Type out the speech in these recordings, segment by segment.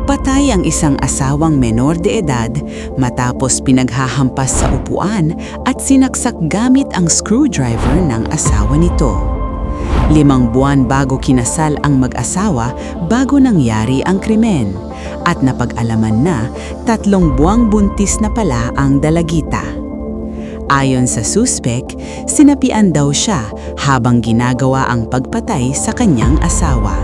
Patay ang isang asawang menor de edad matapos pinaghahampas sa upuan at sinaksak gamit ang screwdriver ng asawa nito. 5 buwan bago kinasal ang mag-asawa bago nangyari ang krimen at napag-alaman na 3 buwang buntis na pala ang dalagita. Ayon sa suspek, sinapian daw siya habang ginagawa ang pagpatay sa kanyang asawa.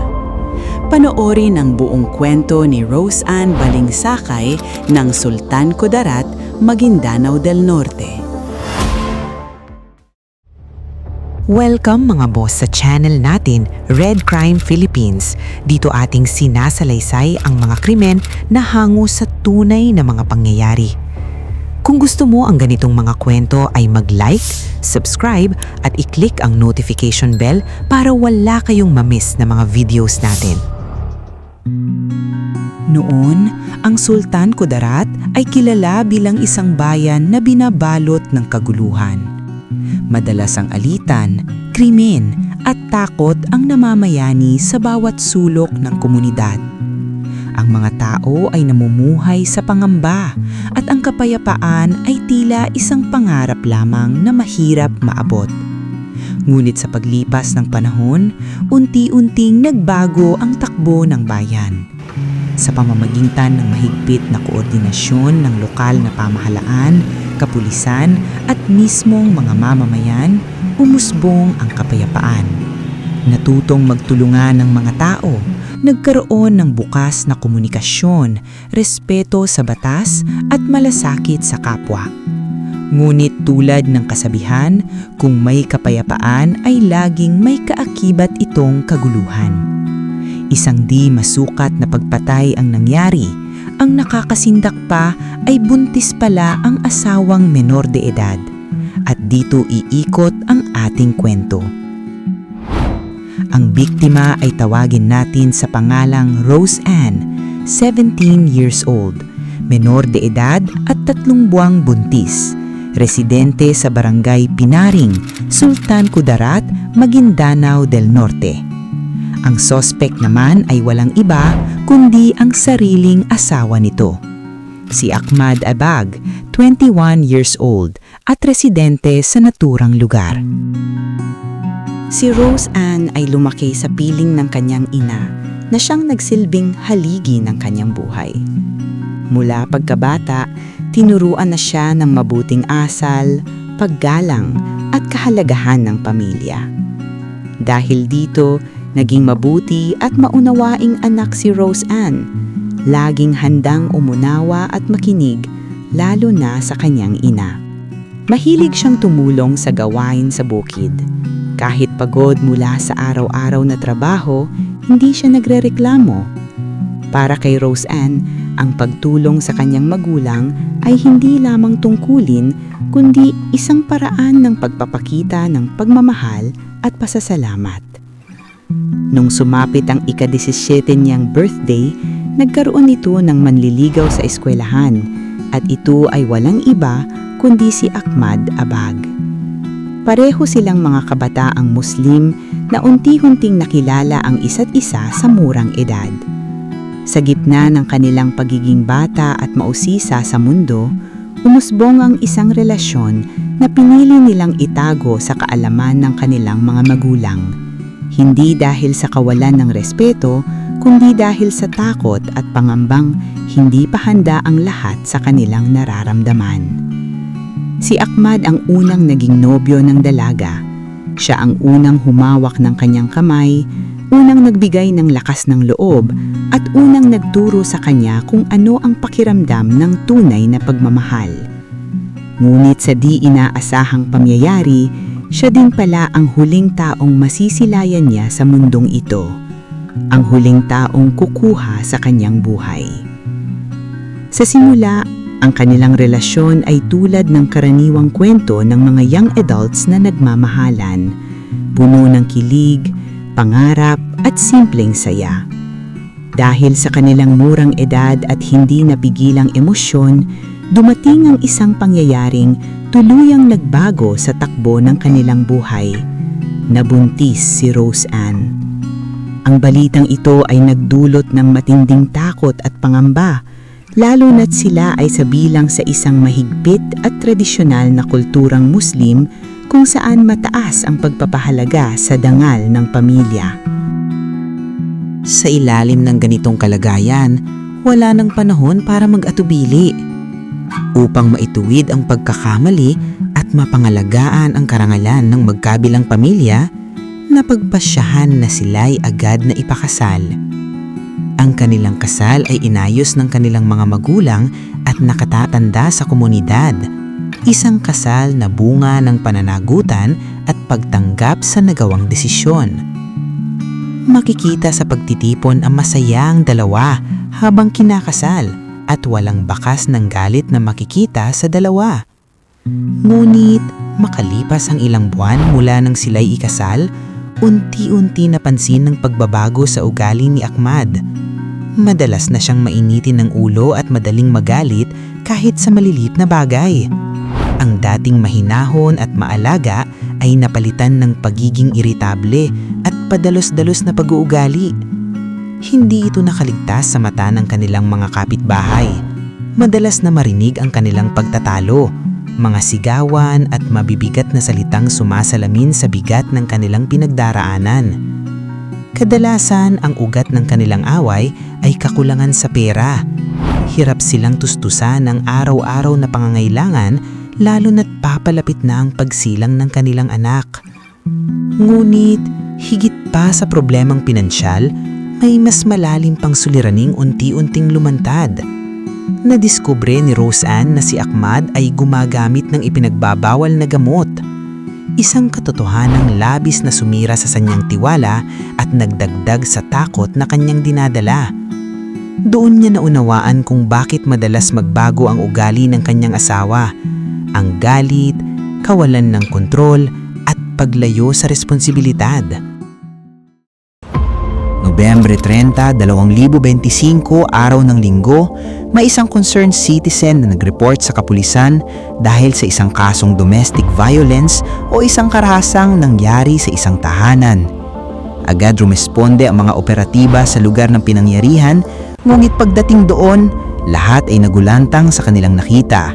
Panoorin ang buong kwento ni Rose Ann Balingsakay ng Sultan Kudarat, Maguindanao del Norte. Welcome mga boss sa channel natin, Red Crime Philippines. Dito ating sinasalaysay ang mga krimen na hango sa tunay na mga pangyayari. Kung gusto mo ang ganitong mga kwento ay mag-like, subscribe at i-click ang notification bell para wala kayong mamiss na mga videos natin. Noon, ang Sultan Kudarat ay kilala bilang isang bayan na binabalot ng kaguluhan. Madalas ang alitan, krimen at takot ang namamayani sa bawat sulok ng komunidad. Ang mga tao ay namumuhay sa pangamba at ang kapayapaan ay tila isang pangarap lamang na mahirap maabot. Ngunit sa paglipas ng panahon, unti-unting nagbago ang takbo ng bayan. Sa pamamagitan ng mahigpit na koordinasyon ng lokal na pamahalaan, kapulisan at mismong mga mamamayan, umusbong ang kapayapaan. Natutong magtulungan ng mga tao, nagkaroon ng bukas na komunikasyon, respeto sa batas at malasakit sa kapwa. Ngunit tulad ng kasabihan, kung may kapayapaan ay laging may kaakibat itong kaguluhan. Isang di masukat na pagpatay ang nangyari. Ang nakakasindak pa ay buntis pala ang asawang menor de edad. At dito iikot ang ating kwento. Ang biktima ay tawagin natin sa pangalang Rose Ann, 17 years old, menor de edad at 3 buwang buntis, residente sa barangay Pinaring, Sultan Kudarat, Maguindanao del Norte. Ang suspect naman ay walang iba kundi ang sariling asawa nito. Si Ahmad Abag, 21 years old at residente sa naturang lugar. Si Rose Ann ay lumaki sa piling ng kanyang ina na siyang nagsilbing haligi ng kanyang buhay. Mula pagkabata, tinuruan na siya ng mabuting asal, paggalang at kahalagahan ng pamilya. Dahil dito, naging mabuti at maunawaing anak si Rose Ann, laging handang umunawa at makinig, lalo na sa kanyang ina. Mahilig siyang tumulong sa gawain sa bukid. Kahit pagod mula sa araw-araw na trabaho, hindi siya nagrereklamo. Para kay Rose Ann, ang pagtulong sa kanyang magulang ay hindi lamang tungkulin, kundi isang paraan ng pagpapakita ng pagmamahal at pasasalamat. Nung sumapit ang ika-17 niyang birthday, nagkaroon ito ng manliligaw sa eskwelahan at ito ay walang iba kundi si Ahmad Abag. Pareho silang mga kabataang Muslim na unti-unting nakilala ang isa't isa sa murang edad. Sa gitna ng kanilang pagiging bata at mausisa sa mundo, umusbong ang isang relasyon na pinili nilang itago sa kaalaman ng kanilang mga magulang. Hindi dahil sa kawalan ng respeto, kundi dahil sa takot at pangambang hindi pa handa ang lahat sa kanilang nararamdaman. Si Ahmad ang unang naging nobyo ng dalaga. Siya ang unang humawak ng kanyang kamay, unang nagbigay ng lakas ng loob, at unang nagturo sa kanya kung ano ang pakiramdam ng tunay na pagmamahal. Ngunit sa di inaasahang pangyayari, siya din pala ang huling taong masisilayan niya sa mundong ito. Ang huling taong kukuha sa kanyang buhay. Sa simula, ang kanilang relasyon ay tulad ng karaniwang kwento ng mga young adults na nagmamahalan, puno ng kilig, pangarap at simpleng saya. Dahil sa kanilang murang edad at hindi napigilang emosyon, dumating ang isang pangyayaring tuluyang nagbago sa takbo ng kanilang buhay. Nabuntis si Rose Ann. Ang balitang ito ay nagdulot ng matinding takot at pangamba, lalo na't sila ay sabilang sa isang mahigpit at tradisyonal na kulturang Muslim kung saan mataas ang pagpapahalaga sa dangal ng pamilya. Sa ilalim ng ganitong kalagayan, wala nang panahon para mag-atubili. Upang maituwid ang pagkakamali at mapangalagaan ang karangalan ng magkabilang pamilya, napagpasyahan na sila'y agad na ipakasal. Ang kanilang kasal ay inayos ng kanilang mga magulang at nakatatanda sa komunidad. Isang kasal na bunga ng pananagutan at pagtanggap sa nagawang desisyon. Makikita sa pagtitipon ang masayang dalawa habang kinakasal at walang bakas ng galit na makikita sa dalawa. Ngunit makalipas ang ilang buwan mula nang sila'y ikasal, unti-unti napansin ng pagbabago sa ugali ni Ahmad. Madalas na siyang mainitin ng ulo at madaling magalit kahit sa maliliit na bagay. Ang dating mahinahon at maalaga ay napalitan ng pagiging iritable at padalos-dalos na pag-uugali. Hindi ito nakaligtas sa mata ng kanilang mga kapitbahay. Madalas na marinig ang kanilang pagtatalo, mga sigawan at mabibigat na salitang sumasalamin sa bigat ng kanilang pinagdaraanan. Kadalasan ang ugat ng kanilang away ay kakulangan sa pera. Hirap silang tustusan ng araw-araw na pangangailangan, lalo na't papalapit na ang pagsilang ng kanilang anak. Ngunit higit pa sa problemang pinansyal, may mas malalim pang suliraning unti-unting lumantad. Nadiskubre ni Roseanne na si Ahmad ay gumagamit ng ipinagbabawal na gamot. Isang katotohanang labis na sumira sa kanyang tiwala at nagdagdag sa takot na kanyang dinadala. Doon niya naunawaan kung bakit madalas magbago ang ugali ng kanyang asawa. Ang galit, kawalan ng kontrol at paglayo sa responsibilidad. Nobyembre 30, 2025, araw ng linggo, may isang concerned citizen na nag-report sa kapulisan dahil sa isang kasong domestic violence o isang karahasang nangyari sa isang tahanan. Agad rumesponde ang mga operatiba sa lugar ng pinangyarihan, ngunit pagdating doon, lahat ay nagulantang sa kanilang nakita.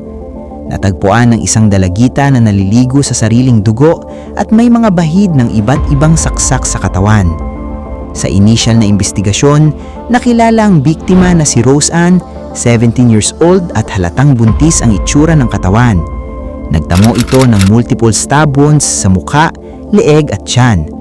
Natagpuan ng isang dalagita na naliligo sa sariling dugo at may mga bahid ng iba't ibang saksak sa katawan. Sa initial na investigasyon, nakilala ang biktima na si Roseanne, 17 years old at halatang buntis ang itsura ng katawan. Nagtamo ito ng multiple stab wounds sa mukha, leeg at tiyan.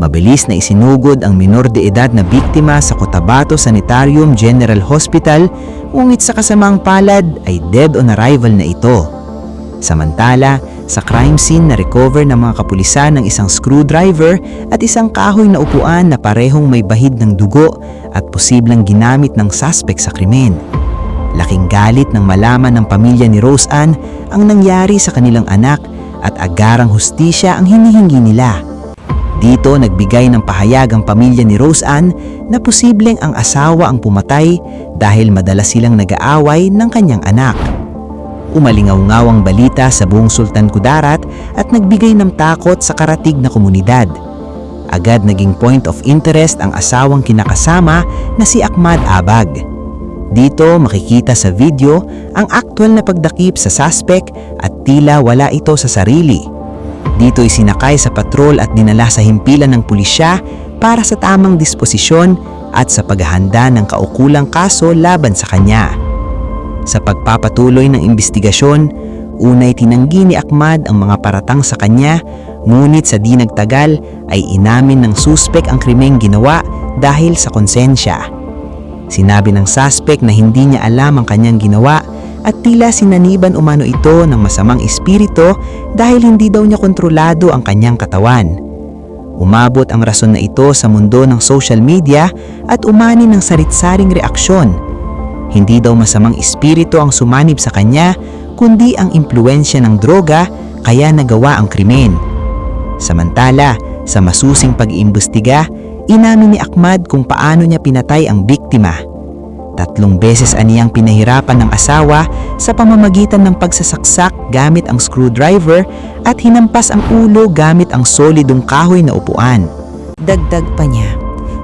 Mabilis na isinugod ang minor de edad na biktima sa Cotabato Sanitarium General Hospital, ngunit sa kasamang palad ay dead on arrival na ito. Samantala, sa crime scene na recover ng mga kapulisan ng isang screwdriver at isang kahoy na upuan na parehong may bahid ng dugo at posibleng ginamit ng suspect sa krimen. Laking galit nang malaman ng pamilya ni Roseanne ang nangyari sa kanilang anak at agarang hustisya ang hinihingi nila. Dito nagbigay ng pahayag ang pamilya ni Roseanne na posibleng ang asawa ang pumatay dahil madalas silang nag-aaway ng kanyang anak. Umalingaw-ngaw ang balita sa buong Sultan Kudarat at nagbigay ng takot sa karatig na komunidad. Agad naging point of interest ang asawang kinakasama na si Ahmad Abag. Dito makikita sa video ang aktwal na pagdakip sa suspect at tila wala ito sa sarili. Dito isinakay sa patrol at dinala sa himpilan ng pulisya para sa tamang disposisyon at sa paghahanda ng kaukulang kaso laban sa kanya. Sa pagpapatuloy ng investigasyon, unay tinanggi ni Ahmad ang mga paratang sa kanya, ngunit sa di nagtagal ay inamin ng suspek ang krimeng ginawa dahil sa konsensya. Sinabi ng suspek na hindi niya alam ang kanyang ginawa at tila sinaniban umano ito ng masamang espiritu dahil hindi daw niya kontrolado ang kanyang katawan. Umabot ang rason na ito sa mundo ng social media at umani ng sarit-saring reaksyon. Hindi daw masamang espiritu ang sumanib sa kanya, kundi ang impluensya ng droga kaya nagawa ang krimen. Samantala, sa masusing pag-iimbestiga, inamin ni Ahmad kung paano niya pinatay ang biktima. 3 beses aniyang pinahirapan ng asawa sa pamamagitan ng pagsasaksak gamit ang screwdriver at hinampas ang ulo gamit ang solidong kahoy na upuan. Dagdag pa niya,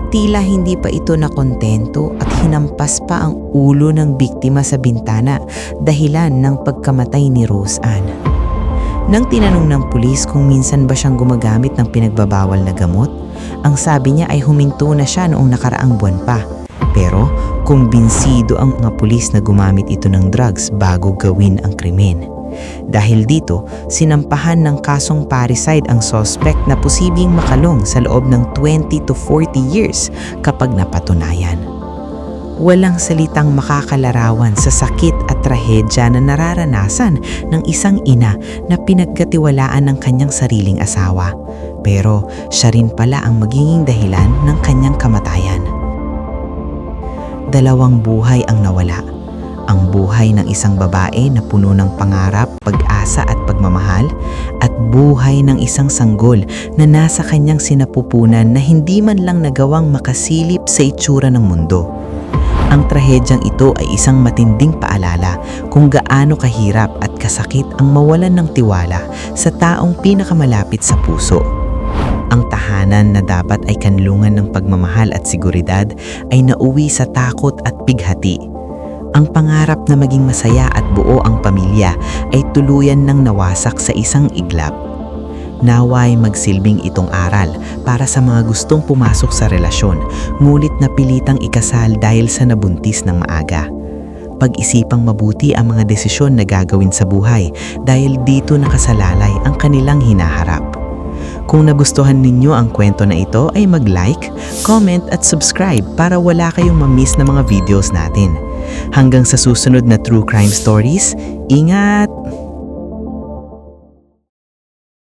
Tila hindi pa ito nakontento at hinampas pa ang ulo ng biktima sa bintana dahilan ng pagkamatay ni Rose Ann. Nang tinanong ng pulis kung minsan ba siyang gumagamit ng pinagbabawal na gamot, ang sabi niya ay huminto na siya noong nakaraang buwan pa. Pero kumbinsido ang mga pulis na gumamit ito ng drugs bago gawin ang krimen. Dahil dito, sinampahan ng kasong parricide ang suspect na posibleng makalong sa loob ng 20 to 40 years kapag napatunayan. Walang salitang makakalarawan sa sakit at trahedya na nararanasan ng isang ina na pinagkatiwalaan ng kanyang sariling asawa. Pero siya rin pala ang magiging dahilan ng kanyang kamatayan. 2 buhay ang nawala. Ang buhay ng isang babae na puno ng pangarap, pag-asa at pagmamahal, at buhay ng isang sanggol na nasa kanyang sinapupunan na hindi man lang nagawang makasilip sa itsura ng mundo. Ang trahedyang ito ay isang matinding paalala kung gaano kahirap at kasakit ang mawalan ng tiwala sa taong pinakamalapit sa puso. Ang tahanan na dapat ay kanlungan ng pagmamahal at seguridad ay nauwi sa takot at bighati. Ang pangarap na maging masaya at buo ang pamilya ay tuluyan ng nawasak sa isang iglap. Naway magsilbing itong aral para sa mga gustong pumasok sa relasyon, ngunit napilitang ikasal dahil sa nabuntis ng maaga. Pag-isipang mabuti ang mga desisyon na gagawin sa buhay dahil dito nakasalalay ang kanilang hinaharap. Kung nagustuhan ninyo ang kwento na ito ay mag-like, comment at subscribe para wala kayong ma-miss na mga videos natin. Hanggang sa susunod na True Crime Stories, ingat!